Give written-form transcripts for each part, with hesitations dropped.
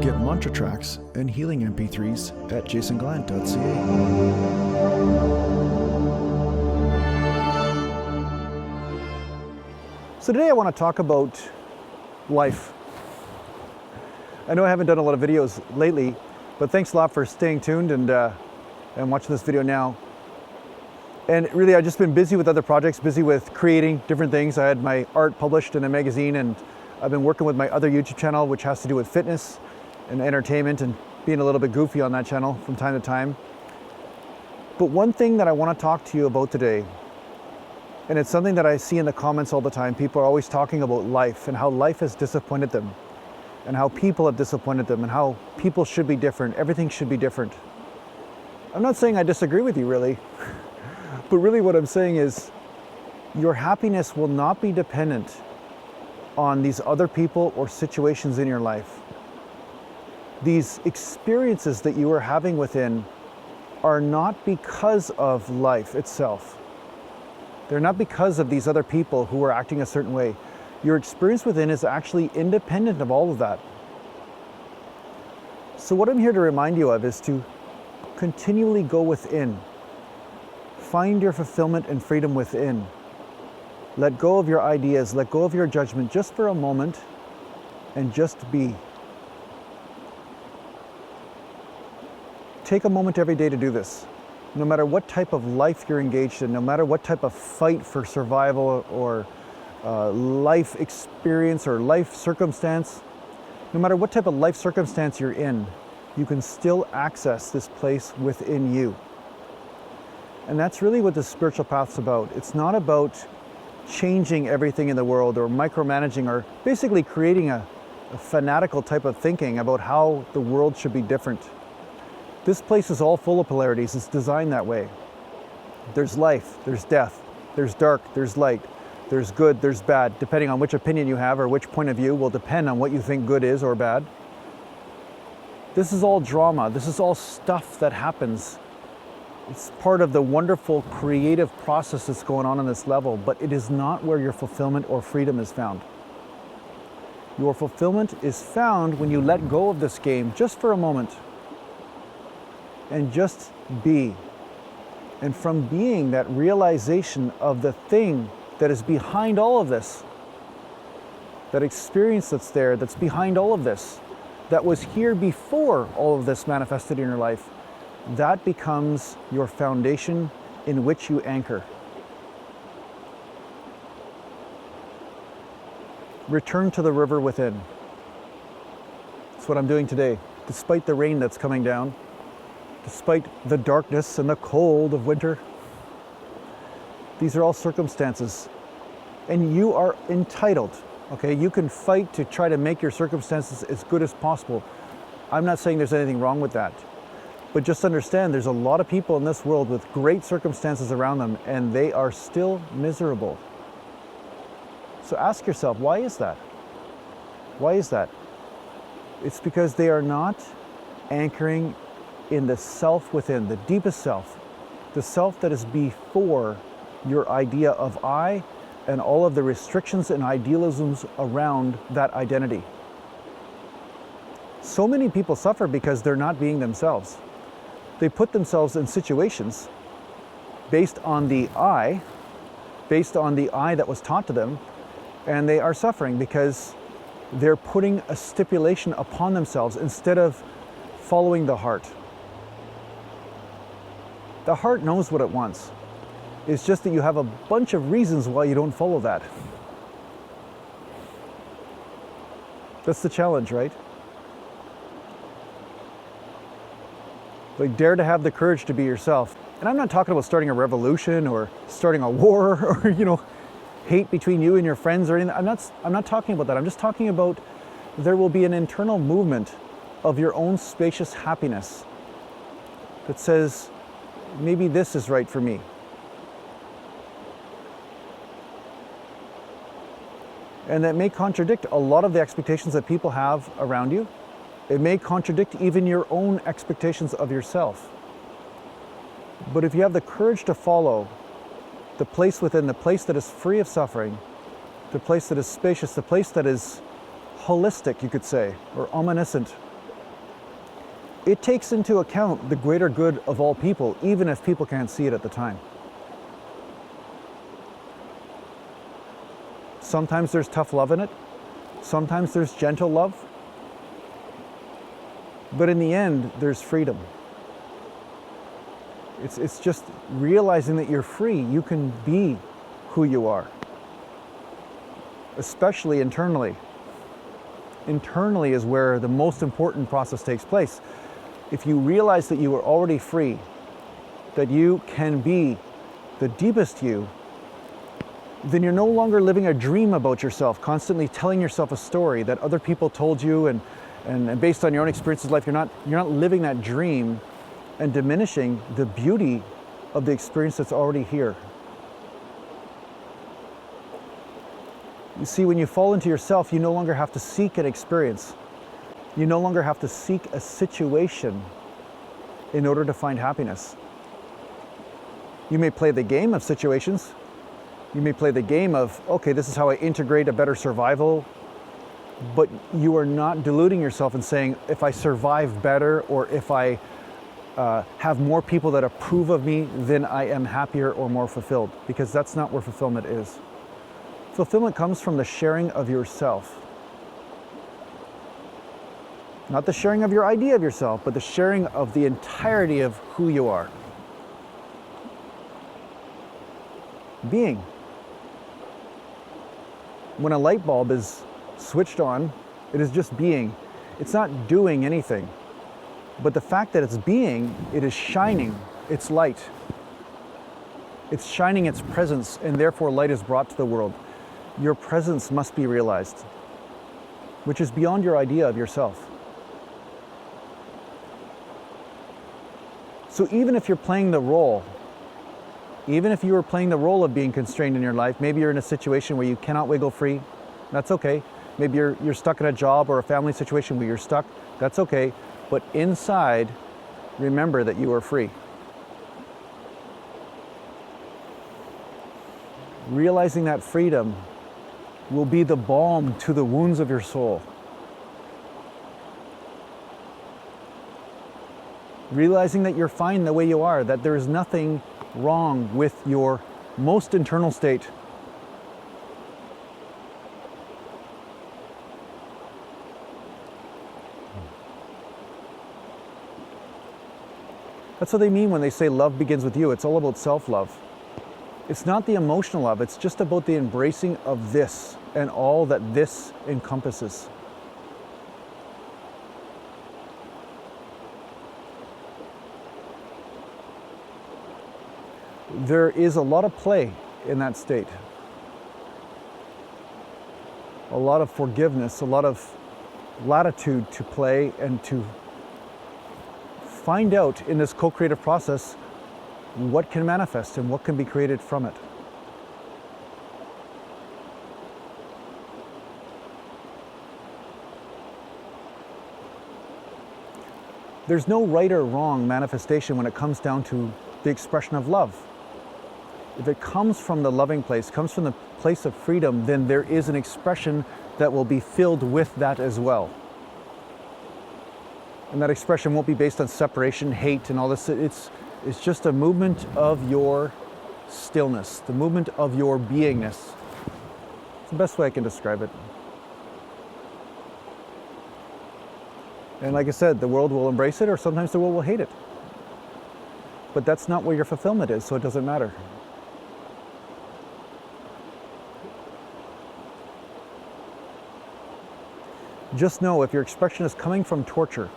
Get mantra tracks and healing MP3s at JasonGallant.ca. So today I want to talk about life. I know I haven't done a lot of videos lately, but thanks a lot for staying tuned and watching this video now. And really, I've just been busy with other projects, busy with creating different things. I had my art published in a magazine, and I've been working with my other YouTube channel, which has to do with fitness and entertainment, and being a little bit goofy on that channel from time to time. But one thing that I want to talk to you about today, and it's something that I see in the comments all the time, people are always talking about life and how life has disappointed them, and how people have disappointed them, and how people should be different, everything should be different. I'm not saying I disagree with you, really. But really what I'm saying is your happiness will not be dependent on these other people or situations in your life. These experiences that you are having within are not because of life itself. They're not because of these other people who are acting a certain way. Your experience within is actually independent of all of that. So what I'm here to remind you of is to continually go within. Find your fulfillment and freedom within. Let go of your ideas, let go of your judgment just for a moment, and just be. Take a moment every day to do this. No matter what type of life you're engaged in, no matter what type of fight for survival or life experience or life circumstance, no matter what type of life circumstance you're in, you can still access this place within you. And that's really what the spiritual path's about. It's not about changing everything in the world or micromanaging or basically creating a fanatical type of thinking about how the world should be different. This place is all full of polarities. It's designed that way. There's life, there's death, there's dark, there's light, there's good, there's bad. Depending on which opinion you have or which point of view will depend on what you think good is or bad. This is all drama. This is all stuff that happens. It's part of the wonderful creative process that's going on this level, but it is not where your fulfillment or freedom is found. Your fulfillment is found when you let go of this game just for a moment and just be. And from being, that realization of the thing that is behind all of this, that experience that's there, that's behind all of this, that was here before all of this manifested in your life, that becomes your foundation in which you anchor. Return to the river within. That's what I'm doing today. Despite the rain that's coming down, despite the darkness and the cold of winter, these are all circumstances. And you are entitled, okay? You can fight to try to make your circumstances as good as possible. I'm not saying there's anything wrong with that. But just understand, there's a lot of people in this world with great circumstances around them, and they are still miserable. So ask yourself, why is that? Why is that? It's because they are not anchoring in the self within, the deepest self, the self that is before your idea of I and all of the restrictions and idealisms around that identity. So many people suffer because they're not being themselves. They put themselves in situations based on the I that was taught to them, and they are suffering because they're putting a stipulation upon themselves instead of following the heart. The heart knows what it wants. It's just that you have a bunch of reasons why you don't follow that. That's the challenge, right? Like, dare to have the courage to be yourself. And I'm not talking about starting a revolution or starting a war or, hate between you and your friends or anything. I'm not talking about that. I'm just talking about there will be an internal movement of your own spacious happiness that says, maybe this is right for me. And that may contradict a lot of the expectations that people have around you. It may contradict even your own expectations of yourself. But if you have the courage to follow the place within, the place that is free of suffering, the place that is spacious, the place that is holistic, you could say, or omniscient, it takes into account the greater good of all people, even if people can't see it at the time. Sometimes there's tough love in it. Sometimes there's gentle love. But in the end, there's freedom. It's just realizing that you're free. You can be who you are, especially internally. Internally is where the most important process takes place. If you realize that you are already free, that you can be the deepest you, then you're no longer living a dream about yourself, constantly telling yourself a story that other people told you, and based on your own experiences of life, you're not living that dream and diminishing the beauty of the experience that's already here. You see, when you fall into yourself, you no longer have to seek an experience. You no longer have to seek a situation in order to find happiness. You may play the game of situations. You may play the game of, okay, this is how I integrate a better survival, but you are not deluding yourself and saying, if I survive better, or if I have more people that approve of me, then I am happier or more fulfilled, because that's not where fulfillment is. Fulfillment comes from the sharing of yourself. Not the sharing of your idea of yourself, but the sharing of the entirety of who you are. Being. When a light bulb is switched on, it is just being. It's not doing anything. But the fact that it's being, it is shining its light. It's shining its presence, and therefore light is brought to the world. Your presence must be realized, which is beyond your idea of yourself. So even if you're playing the role, even if you are playing the role of being constrained in your life, maybe you're in a situation where you cannot wiggle free, that's okay. Maybe you're stuck in a job or a family situation where you're stuck, that's okay. But inside, remember that you are free. Realizing that freedom will be the balm to the wounds of your soul. Realizing that you're fine the way you are, that there is nothing wrong with your most internal state. That's what they mean when they say love begins with you. It's all about self-love. It's not the emotional love, it's just about the embracing of this and all that this encompasses. There is a lot of play in that state. A lot of forgiveness, a lot of latitude to play and to find out in this co-creative process what can manifest and what can be created from it. There's no right or wrong manifestation when it comes down to the expression of love. If it comes from the loving place, comes from the place of freedom, then there is an expression that will be filled with that as well. And that expression won't be based on separation, hate, and all this. It's just a movement of your stillness, the movement of your beingness. It's the best way I can describe it. And like I said, the world will embrace it, or sometimes the world will hate it. But that's not where your fulfillment is, so it doesn't matter. Just know if your expression is coming from torture,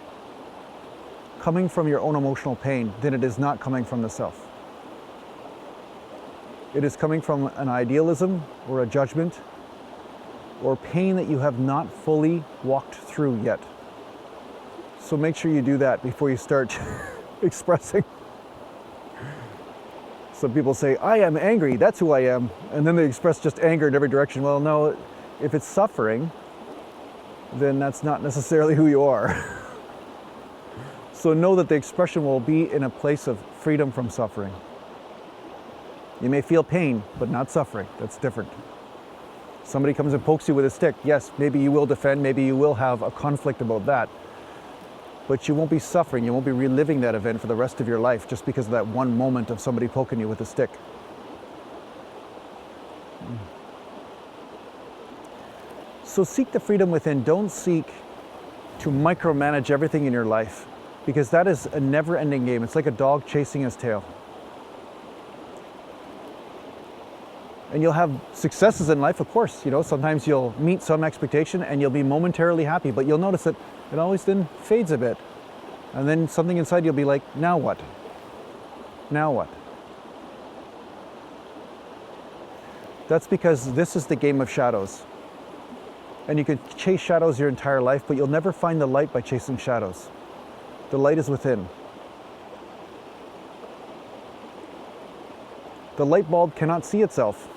coming from your own emotional pain, then it is not coming from the self. It is coming from an idealism or a judgment or pain that you have not fully walked through yet. So make sure you do that before you start expressing. Some people say, I am angry, that's who I am. And then they express just anger in every direction. Well, no, if it's suffering, then that's not necessarily who you are. So know that the expression will be in a place of freedom from suffering. You may feel pain, but not suffering. That's different. Somebody comes and pokes you with a stick. Yes, maybe you will defend, maybe you will have a conflict about that. but you won't be suffering. You won't be reliving that event for the rest of your life just because of that one moment of somebody poking you with a stick. So seek the freedom within. Don't seek to micromanage everything in your life, because that is a never-ending game. It's like a dog chasing his tail. And you'll have successes in life, of course. You know, sometimes you'll meet some expectation and you'll be momentarily happy, but you'll notice that it always then fades a bit. And then something inside you'll be like, now what? Now what? That's because this is the game of shadows. And you can chase shadows your entire life, but you'll never find the light by chasing shadows. The light is within. The light bulb cannot see itself.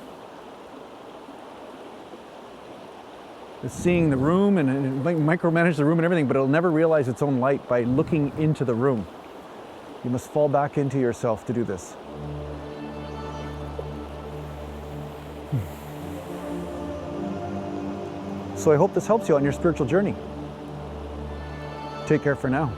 It's seeing the room and it might micromanage the room and everything, but it'll never realize its own light by looking into the room. You must fall back into yourself to do this. So I hope this helps you on your spiritual journey. Take care for now.